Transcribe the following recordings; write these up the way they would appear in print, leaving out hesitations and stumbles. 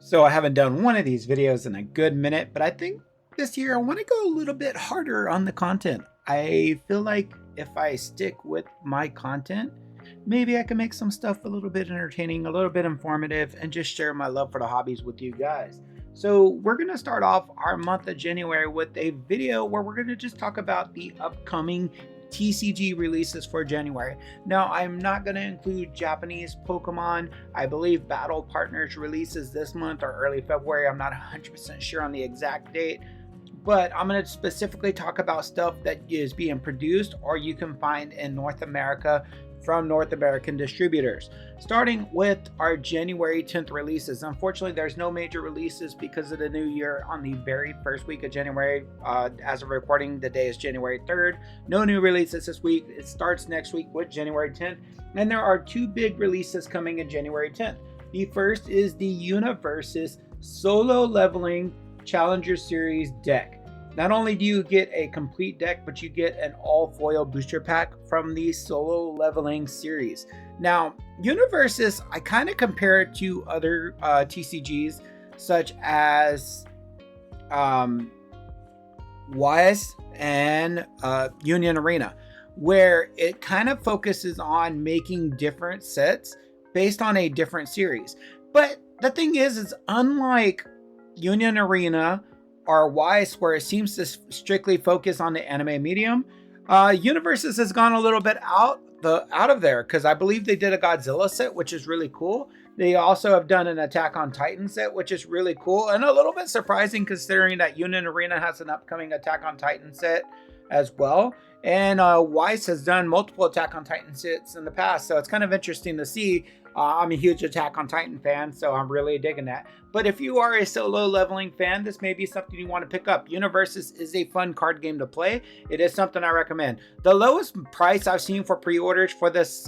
So I haven't done one of these videos in a good minute, but I think this year I want to go a little bit harder on the content. I feel like if I stick with my content, maybe I can make some stuff a little bit entertaining, a little bit informative, and just share my love for the hobbies with you guys. So we're going to start off our month of January with a video where we're going to just talk about the upcoming TCG releases for January. Now, I'm not going to include Japanese Pokemon. I believe Battle Partners releases this month or early February. I'm not 100% sure on the exact date, but I'm going to specifically talk about stuff that is being produced or you can find in North America from North American distributors. Starting with our January 10th releases. Unfortunately, there's no major releases because of the new year on the very first week of January. As of recording, the day is January 3rd. No new releases this week. It starts next week with January 10th. And there are two big releases coming in January 10th. The first is the Universes Solo Leveling Challenger Series deck. Not only do you get a complete deck, but you get an all foil booster pack from the Solo Leveling series. Now, Universes, I kind of compare it to other TCGs, such as Wise and Union Arena, where it kind of focuses on making different sets based on a different series. But the thing is unlike Union Arena or Wise, where it seems to strictly focus on the anime medium, Universes has gone a little bit out of there, because I believe they did a Godzilla set, which is really cool. They also have done an Attack on Titan set, which is really cool and a little bit surprising considering that Union Arena has an upcoming Attack on Titan set as well. And Wise has done multiple Attack on Titan sets in the past, so it's kind of interesting to see. I'm a huge Attack on Titan fan, so I'm really digging that. But if you are a solo leveling fan, this may be something you want to pick up. Universes is a fun card game to play. It is something I recommend. The lowest price I've seen for pre-orders for this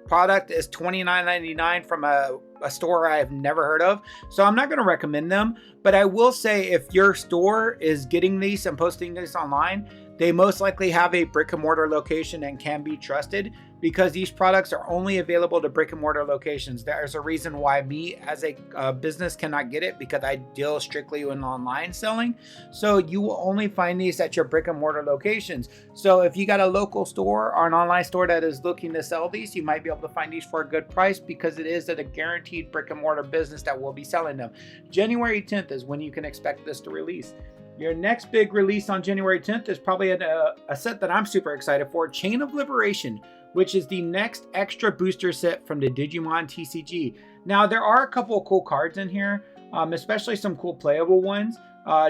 product is $29.99 from a store I have never heard of. So I'm not going to recommend them, but I will say if your store is getting these and posting this online, they most likely have a brick and mortar location and can be trusted, because these products are only available to brick and mortar locations. There's a reason why me as a business cannot get it, because I deal strictly in online selling. So you will only find these at your brick and mortar locations. So if you got a local store or an online store that is looking to sell these, you might be able to find these for a good price, because it is at a guaranteed brick and mortar business that will be selling them. January 10th is when you can expect this to release. Your next big release on January 10th is probably a set that I'm super excited for, Chain of Liberation, which is the next extra booster set from the Digimon TCG. Now, there are a couple of cool cards in here, especially some cool playable ones,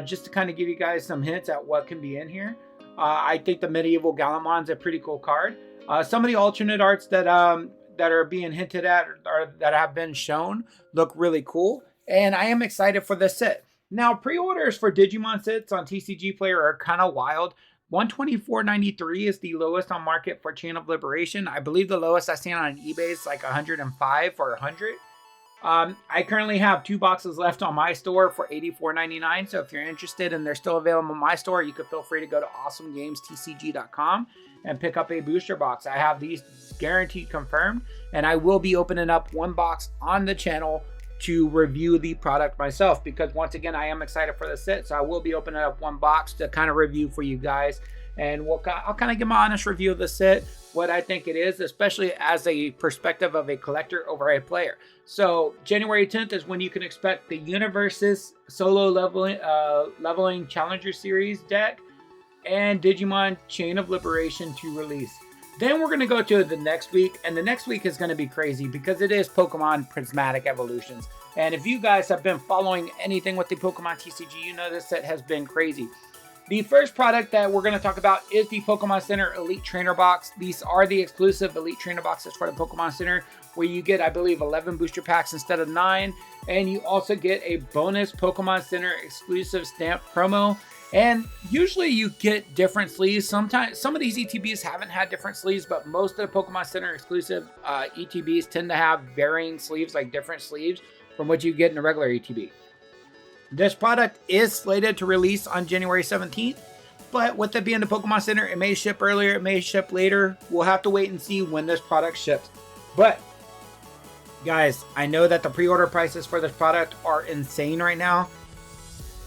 just to kind of give you guys some hints at what can be in here. I think the Medieval Galamon's a pretty cool card. Some of the alternate arts that are being hinted at or that have been shown look really cool, and I am excited for this set. Now, pre-orders for Digimon sets on TCG Player are kind of wild. $124.93 is the lowest on market for Chain of Liberation. I believe the lowest I've seen on eBay is like $105 or $100. I currently have 2 boxes left on my store for $84.99. So if you're interested and they're still available in my store, you can feel free to go to awesomegamestcg.com and pick up a booster box. I have these guaranteed confirmed, and I will be opening up 1 box on the channel to review the product myself, because once again, I am excited for the set. So I will be opening up 1 box to kind of review for you guys, and I'll kind of give my honest review of the set, what I think it is, especially as a perspective of a collector over a player. So January 10th is when you can expect the Universes Solo Leveling Challenger Series deck and Digimon Chain of Liberation to release. Then we're going to go to the next week, and the next week is going to be crazy because it is Pokemon Prismatic Evolutions. And if you guys have been following anything with the Pokemon TCG, you know this set has been crazy. The first product that we're going to talk about is the Pokemon Center Elite Trainer Box. These are the exclusive Elite Trainer Boxes for the Pokemon Center, where you get, I believe, 11 booster packs instead of 9. And you also get a bonus Pokemon Center exclusive stamp promo. And usually you get different sleeves. Sometimes some of these ETBs haven't had different sleeves, but most of the Pokemon Center exclusive ETBs tend to have varying sleeves, like different sleeves from what you get in a regular ETB. This product is slated to release on January 17th, but with it being the Pokemon Center, it may ship earlier, it may ship later. We'll have to wait and see when this product ships. But Guys, I know that the pre-order prices for this product are insane right now.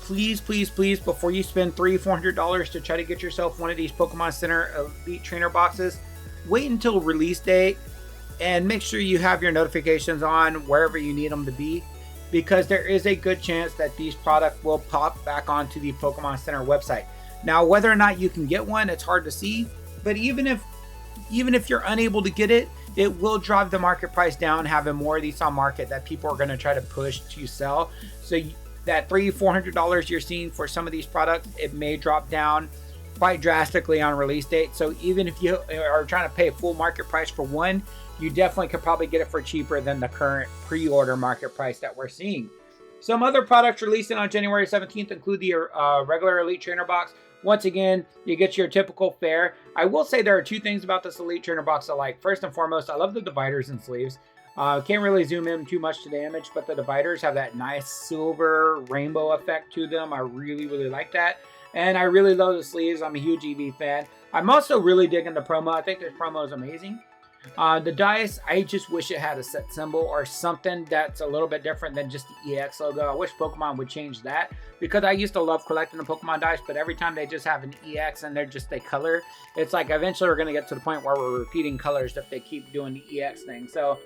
Please, please, please, before you spend $300-$400 to try to get yourself one of these Pokemon Center Elite Trainer boxes, wait until release date and make sure you have your notifications on wherever you need them to be, because there is a good chance that these products will pop back onto the Pokemon Center website. Now, whether or not you can get one, it's hard to see, but even if you're unable to get it, it will drive the market price down, having more of these on market that people are going to try to push to sell. So that $300-$400 you're seeing for some of these products, it may drop down quite drastically on release date. So even if you are trying to pay full market price for one, you definitely could probably get it for cheaper than the current pre-order market price that we're seeing. Some other products releasing on January 17th include the regular Elite Trainer box. Once again, you get your typical fare. I will say there are two things about this Elite Trainer box I like. First and foremost, I love the dividers and sleeves. Can't really zoom in too much to the image, but the dividers have that nice silver rainbow effect to them. I really, really like that. And I really love the sleeves. I'm a huge EV fan. I'm also really digging the promo. I think this promo is amazing. The dice, I just wish it had a set symbol or something that's a little bit different than just the EX logo. I wish Pokemon would change that, because I used to love collecting the Pokemon dice, but every time they just have an EX and they're just a color, it's like eventually we're going to get to the point where we're repeating colors if they keep doing the EX thing. So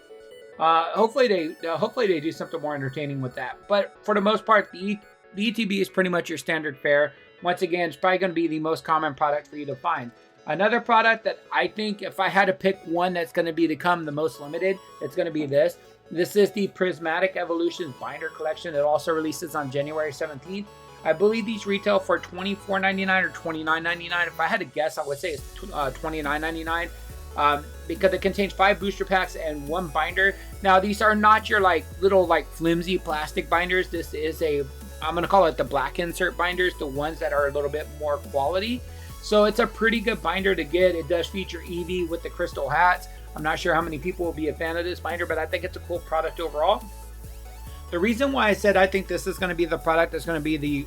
hopefully they do something more entertaining with that. But for the most part, the ETB is pretty much your standard fare. Once again, it's probably going to be the most common product for you to find. Another product that I think if I had to pick one that's going to become the most limited, it's going to be this. This is the Prismatic Evolutions Binder Collection. It also releases on January 17th. I believe these retail for $24.99 or $29.99. If I had to guess, I would say it's $29.99 because it contains 5 booster packs and 1 binder. Now, these are not your little flimsy plastic binders. This is I'm going to call it the black insert binders, the ones that are a little bit more quality. So it's a pretty good binder to get. It does feature Eevee with the crystal hats. I'm not sure how many people will be a fan of this binder, but I think it's a cool product overall. The reason why I said I think this is going to be the product that's going to be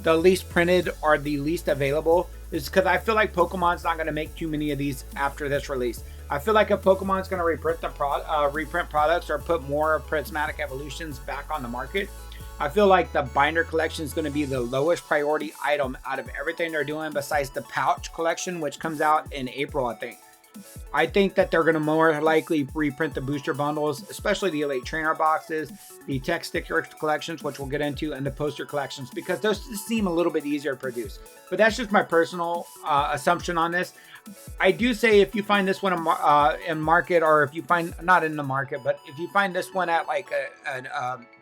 the least printed or the least available is because I feel like Pokemon's not going to make too many of these after this release. I feel like if Pokemon's going to reprint products or put more Prismatic Evolutions back on the market, I feel like the binder collection is going to be the lowest priority item out of everything they're doing besides the pouch collection, which comes out in April, I think. I think that they're going to more likely reprint the booster bundles, especially the Elite Trainer boxes, the tech sticker collections, which we'll get into, and the poster collections, because those just seem a little bit easier to produce. But that's just my personal assumption on this. I do say if you find this one in market, or if you find, not in the market, but if you find this one at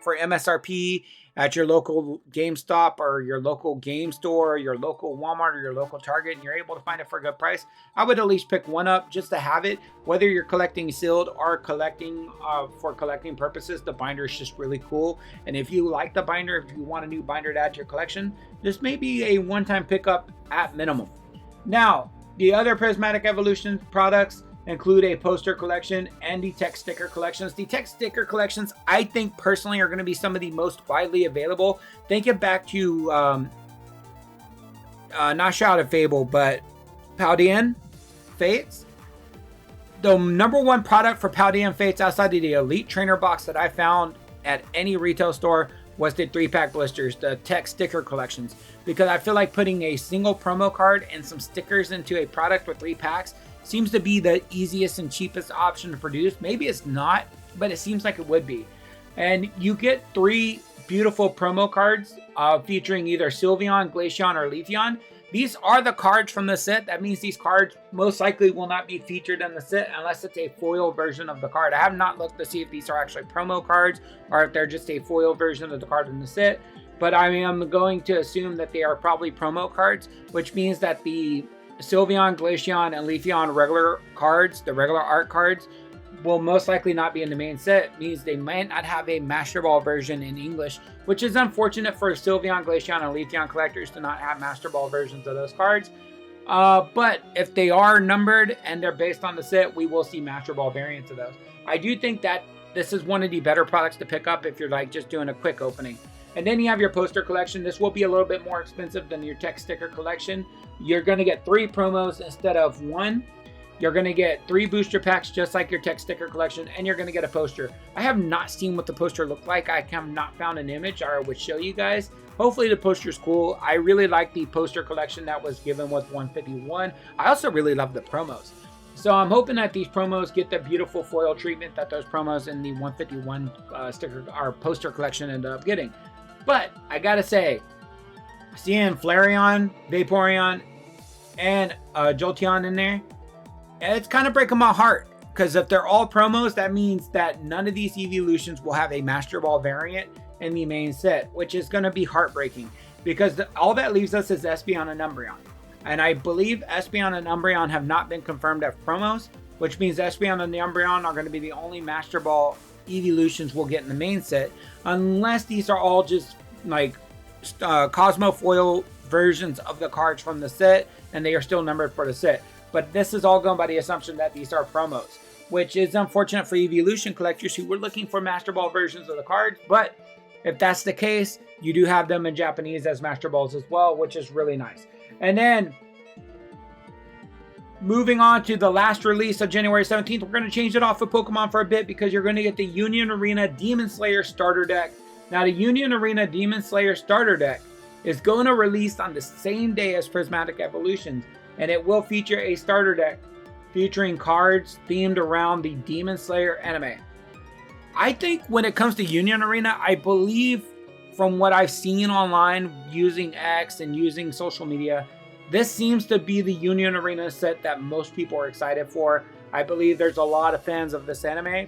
for MSRP at your local GameStop or your local game store or your local Walmart or your local Target, and you're able to find it for a good price, I would at least pick one up just to have it. Whether you're collecting sealed or collecting for collecting purposes, the binder is just really cool. And if you like the binder, if you want a new binder to add to your collection, this may be a one-time pickup at minimum. Now, the other Prismatic Evolution products include a poster collection and the tech sticker collections. The tech sticker collections, I think personally, are going to be some of the most widely available. Thinking back to, not Shrouded Fable, but Paldean Fates. The number one product for Paldean Fates outside of the Elite Trainer box that I found at any retail store was the 3-pack blisters, the tech sticker collections, because I feel like putting a single promo card and some stickers into a product with 3 packs seems to be the easiest and cheapest option to produce. Maybe it's not, but it seems like it would be. And you get 3 beautiful promo cards featuring either Sylveon, Glaceon, or Leafeon. These are the cards from the set. That means these cards most likely will not be featured in the set unless it's a foil version of the card. I have not looked to see if these are actually promo cards or if they're just a foil version of the card in the set. But I am going to assume that they are probably promo cards, which means that the Sylveon, Glaceon, and Leafeon regular cards, the regular art cards, will most likely not be in the main set. It means they might not have a Master Ball version in English, which is unfortunate for Sylveon, Glaceon, and Leafeon collectors to not have Master Ball versions of those cards. But if they are numbered and they're based on the set, we will see Master Ball variants of those. I do think that this is one of the better products to pick up if you're just doing a quick opening. And then you have your poster collection. This will be a little bit more expensive than your tech sticker collection. You're going to get 3 promos instead of 1. You're going to get 3 booster packs just like your tech sticker collection, and you're going to get a poster. I have not seen what the poster looked like. I have not found an image or I would show you guys. Hopefully the poster's cool. I really like the poster collection that was given with 151. I also really love the promos. So I'm hoping that these promos get the beautiful foil treatment that those promos in the 151 sticker or poster collection ended up getting. But I gotta say, seeing Flareon, Vaporeon, and Jolteon in there, it's kind of breaking my heart, because if they're all promos, that means that none of these evolutions will have a Master Ball variant in the main set, which is going to be heartbreaking, because all that leaves us is Espeon and Umbreon. And I believe Espeon and Umbreon have not been confirmed as promos, which means Espeon and the Umbreon are going to be the only Master Ball evolutions we'll get in the main set, unless these are all just like Cosmo foil versions of the cards from the set, and they are still numbered for the set. But this is all going by the assumption that these are promos, which is unfortunate for evolution collectors who were looking for Master Ball versions of the cards. But if that's the case, you do have them in Japanese as Master Balls as well, which is really nice. And then moving on to the last release of January 17th, we're going to change it off of Pokemon for a bit, because you're going to get the Union Arena Demon Slayer starter deck. Now, the Union Arena Demon Slayer starter deck is going to release on the same day as Prismatic Evolutions, and it will feature a starter deck featuring cards themed around the Demon Slayer anime. I think when it comes to Union Arena, I believe from what I've seen online using X and using social media, this seems to be the Union Arena set that most people are excited for. I believe there's a lot of fans of this anime,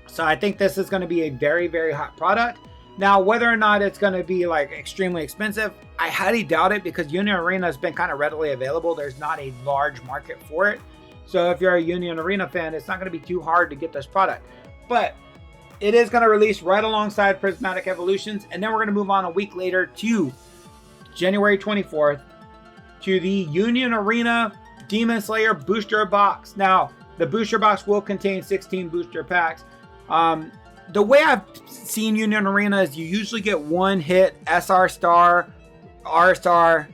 so I think this is going to be a very, very hot product. Now, whether or not it's going to be like extremely expensive, I highly doubt it, because Union Arena has been kind of readily available. There's not a large market for it. So if you're a Union Arena fan, it's not going to be too hard to get this product. But it is going to release right alongside Prismatic Evolutions. And then we're going to move on a week later to January 24th to the Union Arena Demon Slayer Booster Box. Now, the Booster Box will contain 16 booster packs. The way I've seen Union Arena is you usually get one hit SR Star, R Star,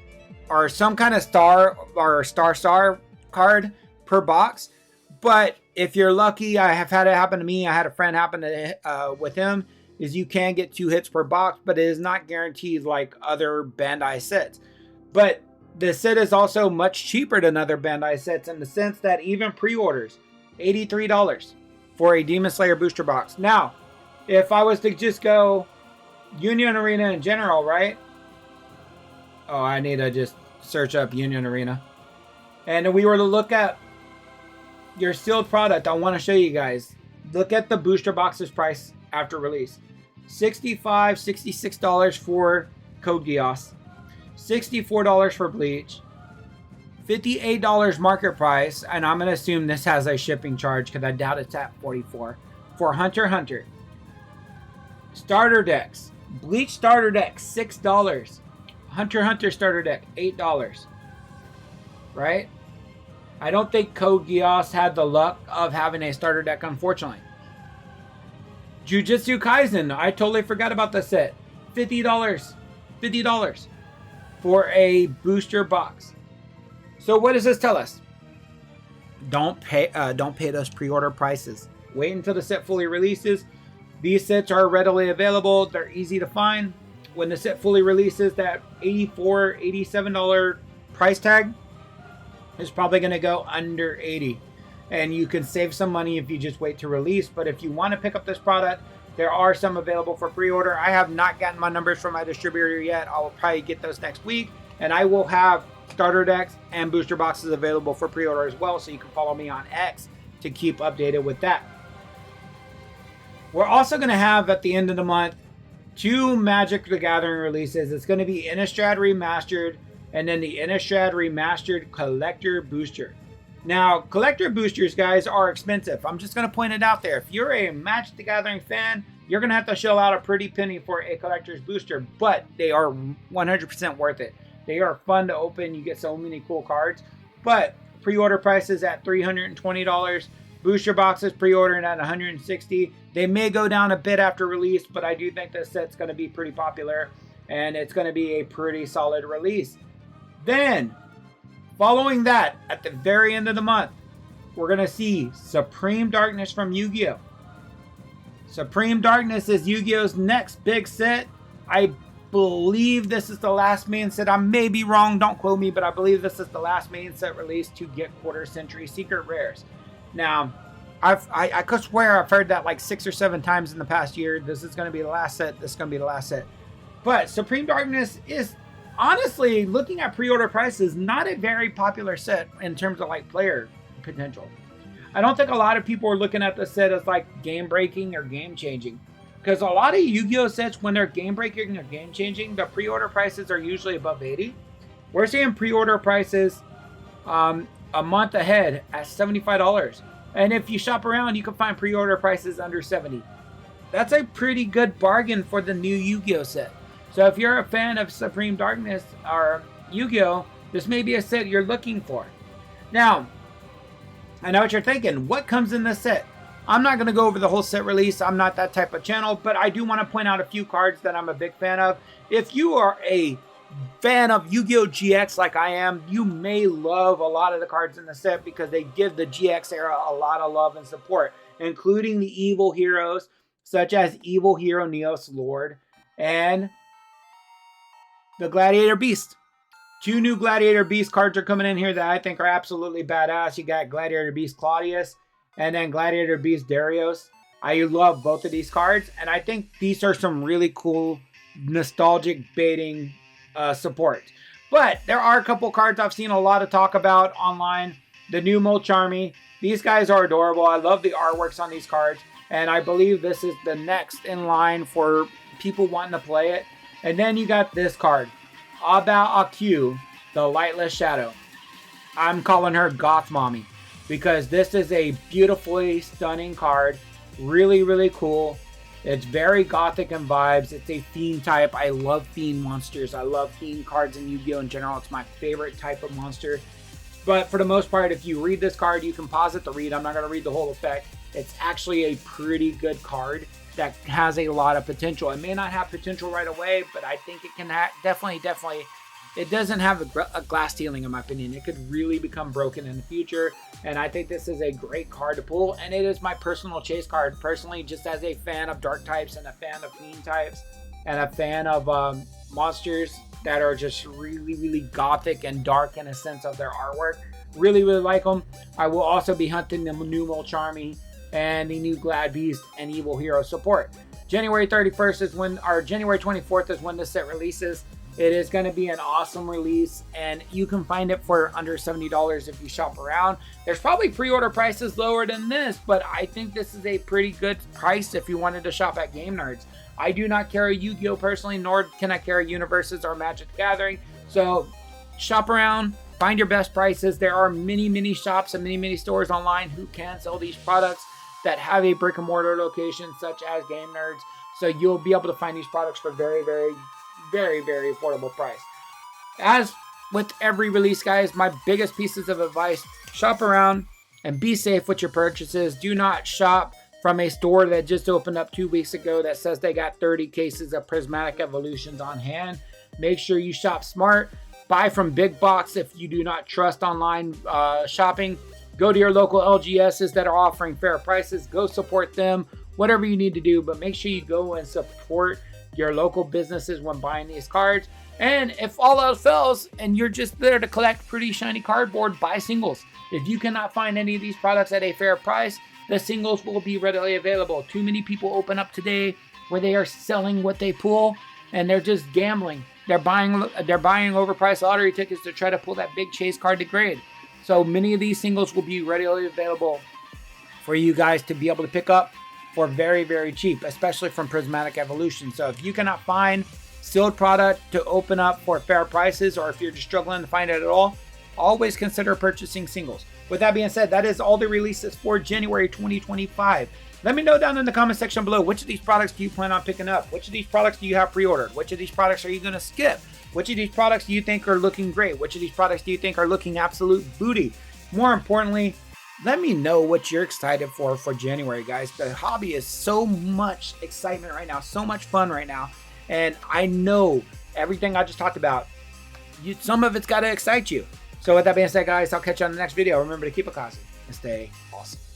or some kind of star or star card per box. But if you're lucky, I have had it happen to me. I had a friend happen to with him, is you can get 2 hits per box, but it is not guaranteed like other Bandai sets. But the set is also much cheaper than other Bandai sets, in the sense that even pre-orders, $83 for a Demon Slayer booster box. Now, if I was to just go Union Arena in general, right? Oh, I need to just search up Union Arena. And if we were to look at your sealed product, I want to show you guys. Look at the booster box's price after release. $65, $66 for Code Geass. $64 for Bleach. $58 market price. And I'm going to assume this has a shipping charge, because I doubt it's at $44. For Hunter x Hunter. Starter decks. Bleach starter deck, $6. Hunter x Hunter starter deck, $8. Right? I don't think Code Geass had the luck of having a starter deck, unfortunately. Jujutsu Kaisen, I totally forgot about the set. $50. $50 for a booster box. So what does this tell us? Don't pay those pre-order prices. Wait until the set fully releases. These sets are readily available. They're easy to find. When the set fully releases, that $84, $87 price tag is probably going to go under $80. And you can save some money if you just wait to release. But if you want to pick up this product, there are some available for pre-order. I have not gotten my numbers from my distributor yet. I will probably get those next week. And I will have starter decks and booster boxes available for pre-order as well. So you can follow me on X to keep updated with that. We're also going to have, at the end of the month, 2 Magic the Gathering releases. It's going to be Innistrad Remastered, and then the Innistrad Remastered Collector Booster. Now, Collector Boosters, guys, are expensive. I'm just going to point it out there. If you're a Magic the Gathering fan, you're going to have to shell out a pretty penny for a Collector's Booster, but they are 100% worth it. They are fun to open. You get so many cool cards. But pre-order prices at $320. Booster boxes pre-ordering at $160. They may go down a bit after release, but I do think this set's going to be pretty popular, and it's going to be a pretty solid release. Then, following that, at the very end of the month, we're going to see Supreme Darkness from Yu-Gi-Oh! Supreme Darkness is Yu-Gi-Oh's next big set. I believe this is the last main set. I may be wrong, don't quote me, but I believe this is the last main set released to get quarter century secret rares. Now, I could swear I've heard that like 6 or 7 times in the past year. This is going to be the last set. This is going to be the last set. But Supreme Darkness is, honestly, looking at pre-order prices, not a very popular set in terms of like player potential. I don't think a lot of people are looking at the set as like game breaking or game changing, because a lot of Yu-Gi-Oh sets, when they're game breaking or game changing, the pre-order prices are usually above 80. We're seeing pre-order prices a month ahead at $75, and if you shop around, you can find pre-order prices under 70. That's a pretty good bargain for the new Yu-Gi-Oh set. So if you're a fan of Supreme Darkness or Yu-Gi-Oh, this may be a set you're looking for. Now, I know what you're thinking. What comes in this set? I'm not going to go over the whole set release. I'm not that type of channel, but I do want to point out a few cards that I'm a big fan of. If you are a fan of Yu-Gi-Oh! GX like I am, you may love a lot of the cards in the set because they give the GX era a lot of love and support, including the evil heroes such as Evil Hero Neos Lord and the Gladiator Beast. 2 new Gladiator Beast cards are coming in here that I think are absolutely badass. You got Gladiator Beast Claudius and then Gladiator Beast Darius. I love both of these cards, and I think these are some really cool nostalgic baiting support. But there are a couple cards I've seen a lot of talk about online. The new Molcharmy. These guys are adorable. I love the artworks on these cards, and I believe this is the next in line for people wanting to play it. And then you got this card, Aba Aq, the Lightless Shadow. I'm calling her Goth Mommy because this is a beautifully stunning card. Really, really cool. It's very gothic in vibes. It's a Fiend type. I love Fiend monsters. I love Fiend cards in Yu-Gi-Oh! In general. It's my favorite type of monster. But for the most part, if you read this card, you can pause it to read. I'm not going to read the whole effect. It's actually a pretty good card that has a lot of potential. It may not have potential right away, but I think it can definitely, it doesn't have a glass ceiling in my opinion. It could really become broken in the future, and I think this is a great card to pull, and it is my personal chase card. Personally, just as a fan of dark types and a fan of fiend types and a fan of monsters that are just really, really gothic and dark in a sense of their artwork. Really, really like them. I will also be hunting the new Molcharmy and the new Glad Beast and Evil Hero support. January 31st is when, or January 24th is when this set releases. It is going to be an awesome release, and you can find it for under $70 if you shop around. There's probably pre-order prices lower than this, but I think this is a pretty good price if you wanted to shop at Game Nerds. I do not carry Yu-Gi-Oh! Personally, nor can I carry Universes or Magic the Gathering. So shop around, find your best prices. There are many shops and many stores online who can sell these products that have a brick and mortar location such as Game Nerds. So you'll be able to find these products for very affordable price. As with every release, guys, my biggest pieces of advice: shop around and be safe with your purchases. Do not shop from a store that just opened up 2 weeks ago that says they got 30 cases of Prismatic Evolutions on hand. Make sure you shop smart. Buy from big box if you do not trust online shopping. Go to your local LGSs that are offering fair prices. Go support them. Whatever you need to do, but make sure you go and support your local businesses when buying these cards. And if all else fails and you're just there to collect pretty shiny cardboard, buy singles. If you cannot find any of these products at a fair price, the singles will be readily available. Too many people open up today where they are selling what they pull and they're just gambling. They're buying overpriced lottery tickets to try to pull that big chase card to grade. So many of these singles will be readily available for you guys to be able to pick up for very cheap, especially from Prismatic Evolution. So if you cannot find sealed product to open up for fair prices, or if you're just struggling to find it at all, always consider purchasing singles. With that being said, that is all the releases for January 2025. Let me know down in the comment section below, which of these products do you plan on picking up? Which of these products do you have pre-ordered? Which of these products are you going to skip? Which of these products do you think are looking great? Which of these products do you think are looking absolute booty? More importantly, let me know what you're excited for January, guys. The hobby is so much excitement right now, so much fun right now. And I know everything I just talked about, some of it's got to excite you. So with that being said, guys, I'll catch you on the next video. Remember to keep it classy. and stay awesome.